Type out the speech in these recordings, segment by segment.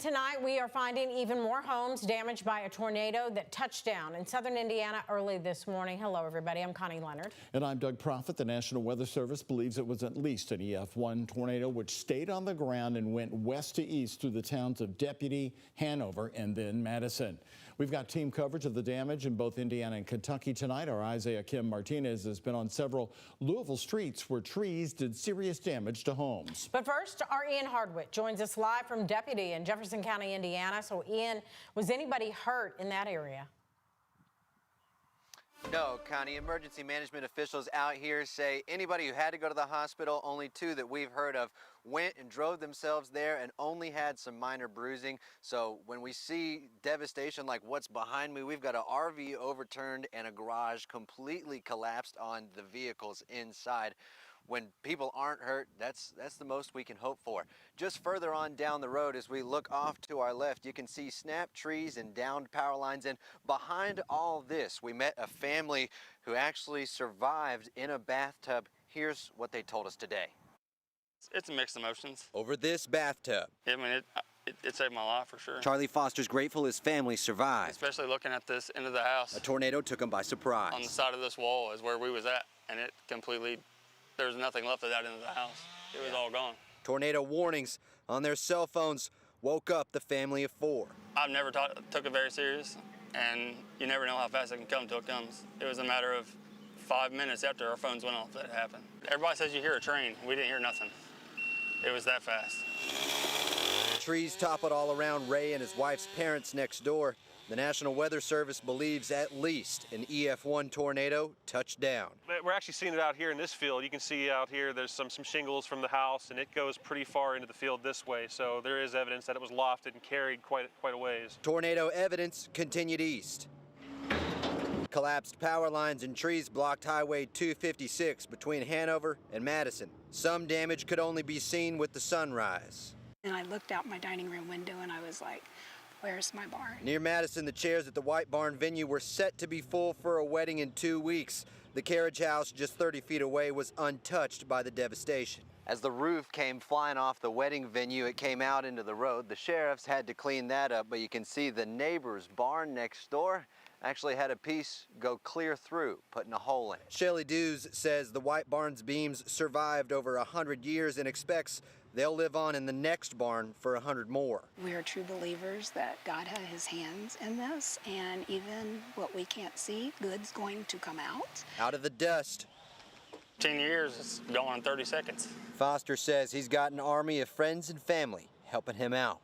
Tonight, we are finding even more homes damaged by a tornado that touched down in southern Indiana early this morning. Hello, everybody. I'm Connie Leonard. And I'm Doug Profit. The National Weather Service believes it was at least an EF1 tornado which stayed on the ground and went west to east through the towns of Deputy, Hanover, and then Madison. We've got team coverage of the damage in both Indiana and Kentucky tonight. Our Isaiah Kim Martinez has been on several Louisville streets where trees did serious damage to homes. But first, our Ian Hardwick joins us live from Deputy in Jefferson County, Indiana. So, Ian, was anybody hurt in that area? No, Connie. Emergency management officials out here say anybody who had to go to the hospital, only two that we've heard of, went and drove themselves there and only had some minor bruising. So when we see devastation like what's behind me, we've got an RV overturned and a garage completely collapsed on the vehicles inside. When people aren't hurt, that's the most we can hope for. Just further on down the road, as we look off to our left, you can see snapped trees and downed power lines. And behind all this, we met a family who actually survived in a bathtub. Here's what they told us today. It's a mixed emotions. Over this bathtub. I mean, it saved my life for sure. Charlie Foster's grateful his family survived. Especially looking at this end of the house. A tornado took him by surprise. On the side of this wall is where we was at, and it completely, there's nothing left of that end of the house. It was all gone. Tornado warnings on their cell phones woke up the family of four. I've never took it very serious, and you never know how fast it can come until it comes. It was a matter of 5 minutes after our phones went off that it happened. Everybody says you hear a train. We didn't hear nothing. It was that fast. Trees toppled all around Ray and his wife's parents next door. The National Weather Service believes at least an EF1 tornado touched down. We're actually seeing it out here in this field. You can see out here there's some shingles from the house, and it goes pretty far into the field this way. So there is evidence that it was lofted and carried quite a ways. Tornado evidence continued east. Collapsed power lines and trees blocked Highway 256 between Hanover and Madison. Some damage could only be seen with the sunrise. And I looked out my dining room window and I was like, where's my barn? Near Madison, the chairs at the White Barn venue were set to be full for a wedding in 2 weeks. The carriage house just 30 feet away was untouched by the devastation. As the roof came flying off the wedding venue, it came out into the road. The sheriffs had to clean that up, but you can see the neighbor's barn next door actually had a piece go clear through, putting a hole in it. Shelley Dews says the White Barn's beams survived over 100 years and expects they'll live on in the next barn for 100 more. We are true believers that God had his hands in this, and even what we can't see, good's going to come out. Out of the dust. 10 years, it's gone in 30 seconds. Foster says he's got an army of friends and family helping him out.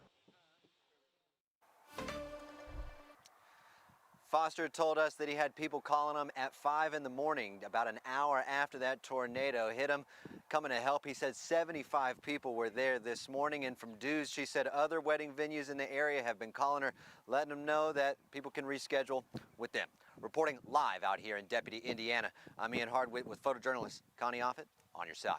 Foster told us that he had people calling him at 5 in the morning, about an hour after that tornado hit him, coming to help. He said 75 people were there this morning, and from Dews, she said other wedding venues in the area have been calling her, letting them know that people can reschedule with them. Reporting live out here in Deputy, Indiana, I'm Ian Hardwick with photojournalist Connie Offit on your side.